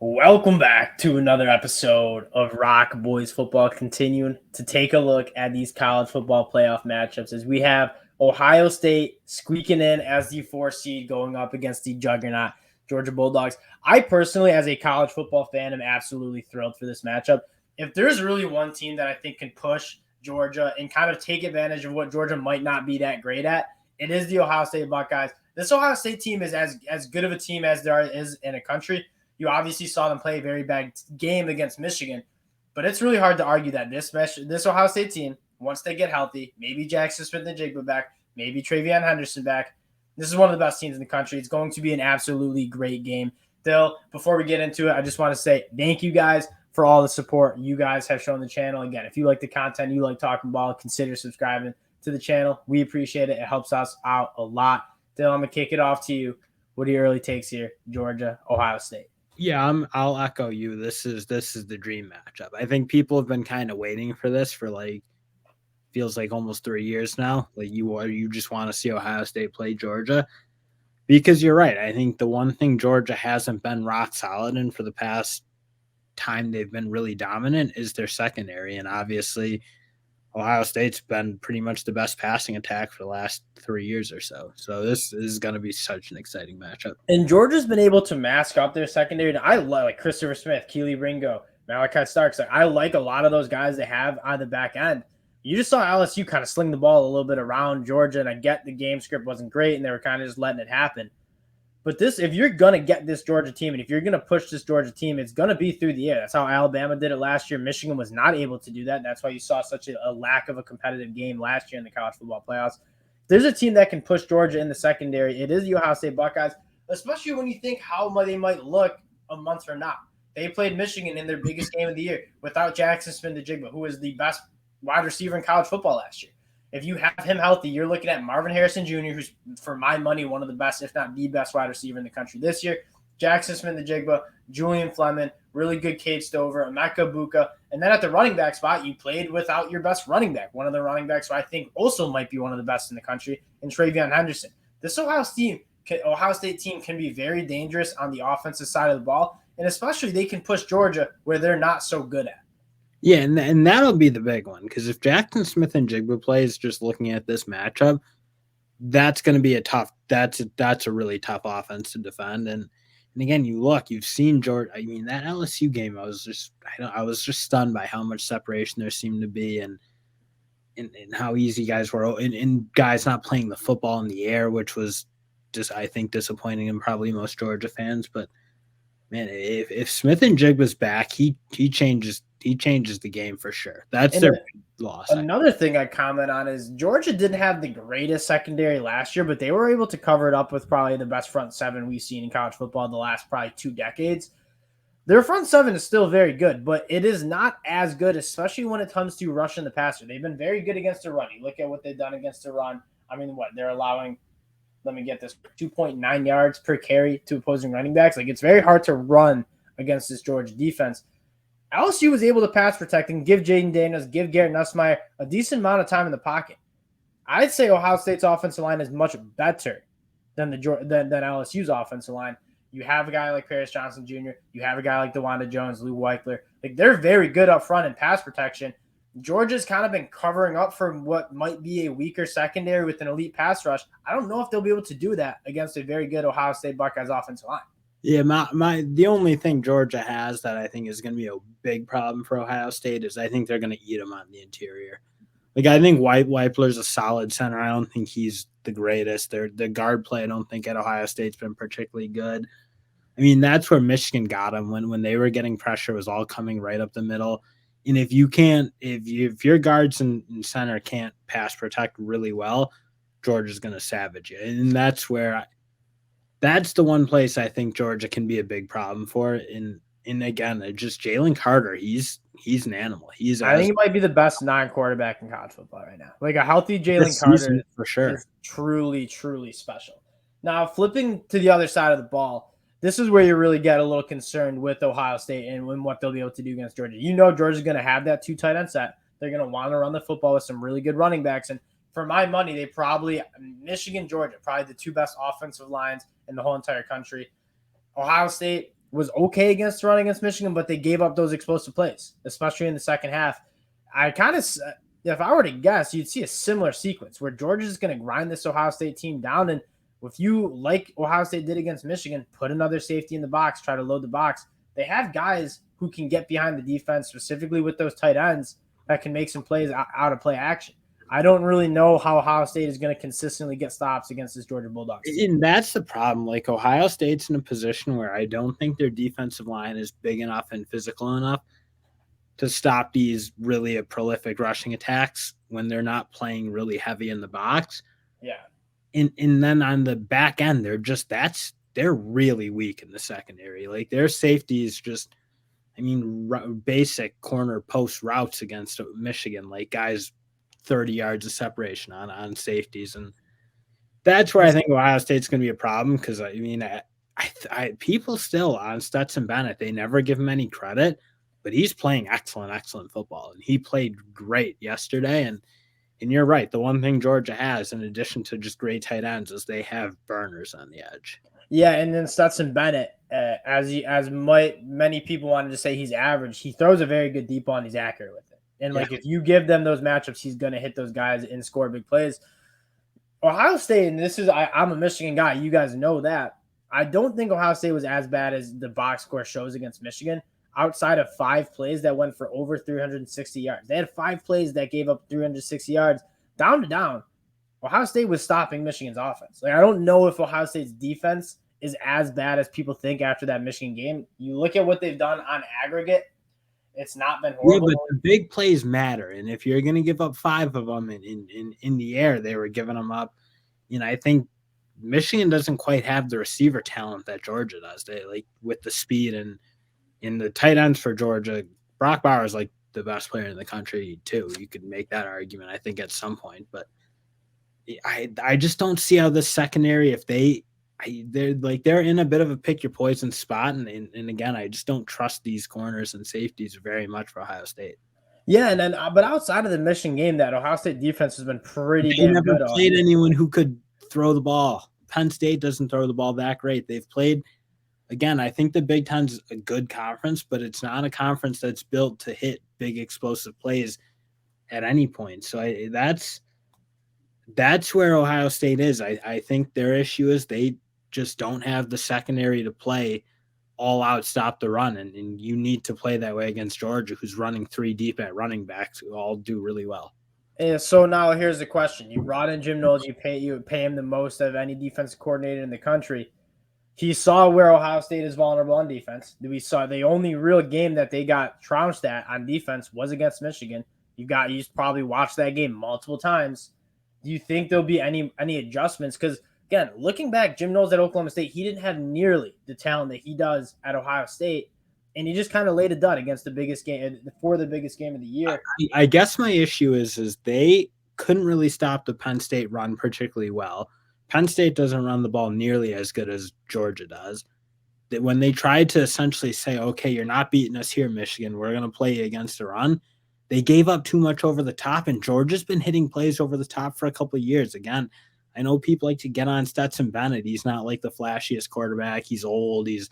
Welcome back to another episode of ROC Boys Football, continuing to take a look at these college football playoff matchups as we have Ohio State squeaking in as the 4 seed going up against the juggernaut Georgia Bulldogs. I personally, as a college football fan, am absolutely thrilled for this matchup. If there's really one team that I think can push Georgia and kind of take advantage of what Georgia might not be that great at, it is the Ohio State Buckeyes. This Ohio State team is as good of a team as there is in a country. You obviously saw them play a very bad game against Michigan, but it's really hard to argue that this Ohio State team, once they get healthy, maybe Jackson Smith-Njigba back, maybe Travion Henderson back, this is one of the best teams in the country. It's going to be an absolutely great game. Still, before we get into it, I just want to say thank you guys for all the support you guys have shown the channel. Again, if you like the content, you like talking ball, consider subscribing to the channel. We appreciate it. It helps us out a lot. Still, I'm going to kick it off to you. What are your early takes here? Georgia, Ohio State. Yeah, I'll echo you. This is the dream matchup. I think people have been kind of waiting for this for feels like almost 3 years now. Like you just want to see Ohio State play Georgia because you're right. I think the one thing Georgia hasn't been rock solid in for the past time they've been really dominant is their secondary, and obviously Ohio State's been pretty much the best passing attack for the last 3 years or so. So this is going to be such an exciting matchup. And Georgia's been able to mask up their secondary. And I like Christopher Smith, Keely Ringo, Malachi Starks. I like a lot of those guys they have on the back end. You just saw LSU kind of sling the ball a little bit around Georgia, and I get the game script wasn't great, and they were kind of just letting it happen. But if you're going to get this Georgia team, and if you're going to push this Georgia team, it's going to be through the air. That's how Alabama did it last year. Michigan was not able to do that. That's why you saw such a lack of a competitive game last year in the college football playoffs. There's a team that can push Georgia in the secondary. It is the Ohio State Buckeyes, especially when you think how they might look a month from now. They played Michigan in their biggest game of the year without Jackson Smith-Njigba, who was the best wide receiver in college football last year. If you have him healthy, you're looking at Marvin Harrison Jr., who's, for my money, one of the best, if not the best wide receiver in the country this year. Jackson Smith-Njigba, Julian Fleming, really good Cade Stover, Emeka Buka. And then at the running back spot, you played without your best running back, one of the running backs who I think also might be one of the best in the country, in Travion Henderson. This Ohio State team can be very dangerous on the offensive side of the ball, and especially they can push Georgia where they're not so good at. Yeah, and that'll be the big one, because if Jackson Smith-Njigba plays, just looking at this matchup, that's going to be that's a really tough offense to defend. And again, you've seen Georgia. I mean, that LSU game, I was just stunned by how much separation there seemed to be, and how easy guys were, and guys not playing the football in the air, which was just, I think, disappointing in probably most Georgia fans. But man, if Smith-Njigba's back, he changes the game for sure. That's their loss. Another thing I comment on is Georgia didn't have the greatest secondary last year, but they were able to cover it up with probably the best front seven we've seen in college football in the last probably 2 decades. Their front seven is still very good, but it is not as good, especially when it comes to rushing the passer. They've been very good against the run. You look at what they've done against the run. I mean, they're allowing, let me get this, 2.9 yards per carry to opposing running backs. Like, it's very hard to run against this Georgia defense. LSU was able to pass protect and give Jaden Daniels, give Garrett Nussmeier a decent amount of time in the pocket. I'd say Ohio State's offensive line is much better than LSU's offensive line. You have a guy like Paris Johnson Jr., you have a guy like DeWanda Jones, Lou Weichler. Like, they're very good up front in pass protection. Georgia's kind of been covering up for what might be a weaker secondary with an elite pass rush. I don't know if they'll be able to do that against a very good Ohio State Buckeyes offensive line. Yeah, the only thing Georgia has that I think is going to be a big problem for Ohio State is I think they're going to eat them on the interior. Like, I think Weichler's a solid center. I don't think he's the greatest. The guard play, I don't think at Ohio State's been particularly good. I mean, that's where Michigan got them when they were getting pressure. It was all coming right up the middle. And if your guards and center can't pass protect really well, Georgia's going to savage you. And that's the one place I think Georgia can be a big problem for. And again, just Jalen Carter, he's an animal. I think he might be the best non-quarterback in college football right now. Like, a healthy Jalen Carter for sure is truly, truly special. Now, flipping to the other side of the ball, this is where you really get a little concerned with Ohio State and what they'll be able to do against Georgia. You know Georgia's going to have that 2 tight end set. They're going to want to run the football with some really good running backs. And for my money, Michigan, Georgia, probably the 2 best offensive lines in the whole entire country. Ohio State, was okay against the run against Michigan, but they gave up those explosive plays, especially in the second half. I kind of, if I were to guess, you'd see a similar sequence where Georgia's going to grind this Ohio State team down. And if you, like Ohio State did against Michigan, put another safety in the box, try to load the box, they have guys who can get behind the defense, specifically with those tight ends, that can make some plays out of play action. I don't really know how Ohio State is going to consistently get stops against this Georgia Bulldogs. And that's the problem. Like, Ohio State's in a position where I don't think their defensive line is big enough and physical enough to stop these really prolific rushing attacks when they're not playing really heavy in the box. Yeah. And then on the back end, they're really weak in the secondary. Like, their safeties just, I mean, basic corner post routes against Michigan, like guys 30 yards of separation on safeties. And that's where I think Ohio State's going to be a problem, because, I mean, I people still on Stetson Bennett, they never give him any credit, but he's playing excellent football. And he played great yesterday. And you're right. The one thing Georgia has, in addition to just great tight ends, is they have burners on the edge. Yeah, and then Stetson Bennett, many people wanted to say he's average, he throws a very good deep ball and he's accurate with it. And if you give them those matchups, he's going to hit those guys and score big plays. Ohio State, and I'm a Michigan guy, you guys know that. I don't think Ohio State was as bad as the box score shows against Michigan, outside of 5 plays that went for over 360 yards. They had 5 plays that gave up 360 yards, down to down. Ohio State was stopping Michigan's offense. Like, I don't know if Ohio State's defense is as bad as people think after that Michigan game. You look at what they've done on aggregate, it's not been horrible. Yeah, but the big plays matter. And if you're going to give up 5 of them in the air, they were giving them up. You know, I think Michigan doesn't quite have the receiver talent that Georgia does. They, like, with the speed and in the tight ends for Georgia, Brock Bowers is like the best player in the country too. You could make that argument, I think, at some point, but I just don't see how the secondary, if they're in a bit of a pick your poison spot. And again, I just don't trust these corners and safeties very much for Ohio State. Yeah, and then but outside of the Michigan game, that Ohio State defense has been pretty damn good. They never played anyone who could throw the ball. Penn State doesn't throw the ball that great. They've played, again, I think the Big Ten's a good conference, but it's not a conference that's built to hit big explosive plays at any point. So that's where Ohio State is. I think their issue is they just don't have the secondary to play all out, stop the run. And you need to play that way against Georgia, who's running 3 deep at running backs, who all do really well. And so now here's the question. You brought in Jim Knowles, you pay him the most of any defensive coordinator in the country. He saw where Ohio State is vulnerable on defense. We saw the only real game that they got trounced at on defense was against Michigan. You probably watched that game multiple times. Do you think there'll be any adjustments? Because, again, looking back, Jim Knowles at Oklahoma State, he didn't have nearly the talent that he does at Ohio State, and he just kind of laid a dud against the biggest game for the biggest game of the year. I guess my issue is they couldn't really stop the Penn State run particularly well. Penn State doesn't run the ball nearly as good as Georgia does. When they tried to essentially say, okay, you're not beating us here, Michigan, we're going to play you against the run, they gave up too much over the top, and Georgia's been hitting plays over the top for a couple of years. Again, I know people like to get on Stetson Bennett. He's not like the flashiest quarterback. He's old. He's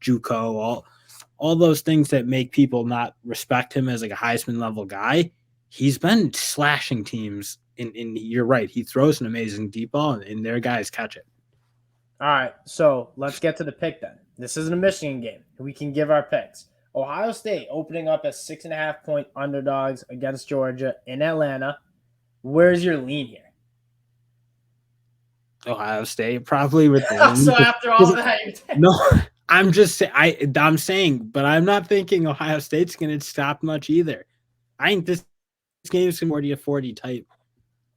JUCO, all those things that make people not respect him as like a Heisman level guy. He's been slashing teams. And you're right. He throws an amazing deep ball, and their guys catch it. All right, so let's get to the pick then. This isn't a Michigan game. We can give our picks. Ohio State opening up as 6.5-point underdogs against Georgia in Atlanta. Where's your lean here? Ohio State, probably with the So after all that, no, I'm saying, but I'm not thinking Ohio State's going to stop much either. I think this game is 40-40 type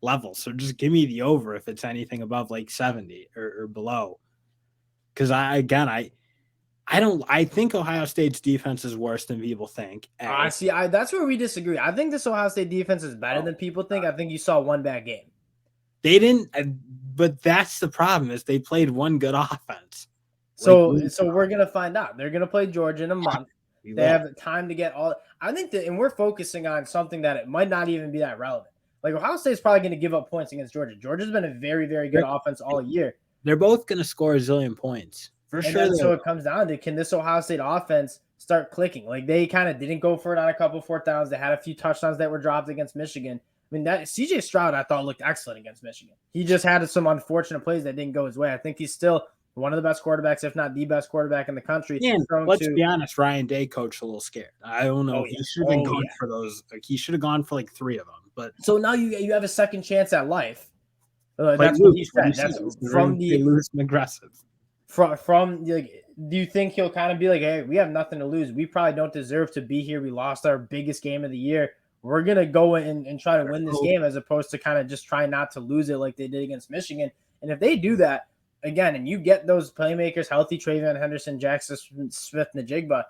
level. So just give me the over if it's anything above like 70 or below. Because I think Ohio State's defense is worse than people think. That's where we disagree. I think this Ohio State defense is better than people think. I think you saw one bad game. They didn't, but that's the problem, is they played one good offense. So we're gonna find out. They're gonna play Georgia in a month. They have time to get all. I think that, and we're focusing on something that it might not even be that relevant. Like, Ohio State's probably going to give up points against Georgia. Georgia's been a very, very good offense all year. They're both going to score a zillion points. For And sure. then so it comes down to, can this Ohio State offense start clicking? Like, they kind of didn't go for it on a couple of fourth downs. They had a few touchdowns that were dropped against Michigan. I mean, that CJ Stroud, I thought, looked excellent against Michigan. He just had some unfortunate plays that didn't go his way. I think he's still one of the best quarterbacks, if not the best quarterback in the country. And let's be honest, Ryan Day coached a little scared. I don't know. He should have been going for those. Like, he should have gone for like 3 of them. But so now you have a second chance at life. That's what he said. That's from the loose and aggressive. From like, do you think he'll kind of be like, hey, we have nothing to lose. We probably don't deserve to be here. We lost our biggest game of the year. We're going to go in and try to win this game, as opposed to kind of just try not to lose it like they did against Michigan. And if they do that, again, and you get those playmakers healthy, Travion Henderson, Jackson Smith-Njigba,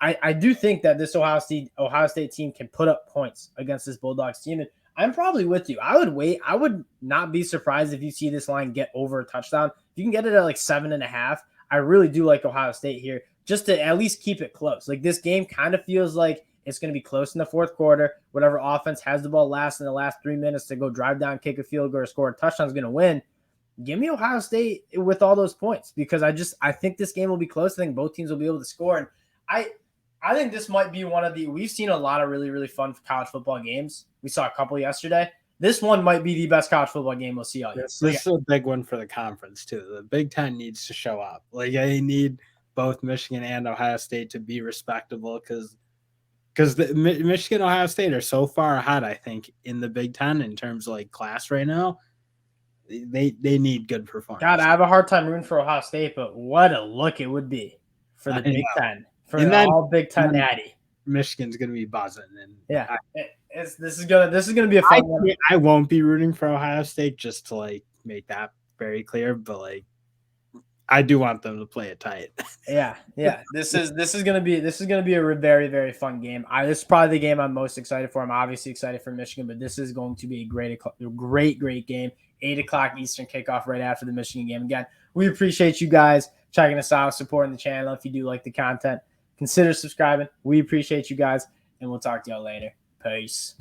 I do think that this Ohio State team can put up points against this Bulldogs team. And I'm probably with you. I would wait. I would not be surprised if you see this line get over a touchdown. If you can get it at like 7.5, I really do like Ohio State here, just to at least keep it close. Like, this game kind of feels like it's going to be close in the fourth quarter. Whatever offense has the ball last in the last 3 minutes to go drive down, kick a field goal, or score a touchdown is going to win. Give me Ohio State with all those points, because I think this game will be close. I think both teams will be able to score. And I think this might be one of we've seen a lot of really, really fun college football games. We saw a couple yesterday. This one might be the best college football game we'll see all year. This is a big one for the conference too. The Big Ten needs to show up. Like, I need both Michigan and Ohio State to be respectable, because the Michigan and Ohio State are so far ahead, I think, in the Big Ten in terms of like class right now. They need good performance. God, I have a hard time rooting for Ohio State, but what a look it would be for the Big Ten. For all Big Ten natty. Michigan's gonna be buzzing, and this is gonna be a fun one. I won't be rooting for Ohio State, just to like make that very clear, but like, I do want them to play it tight. Yeah. This is gonna be a very, very fun game. This is probably the game I'm most excited for. I'm obviously excited for Michigan, but this is going to be a great game. 8:00 Eastern kickoff right after the Michigan game. Again, we appreciate you guys checking us out, supporting the channel. If you do like the content, consider subscribing. We appreciate you guys, and we'll talk to y'all later. Peace.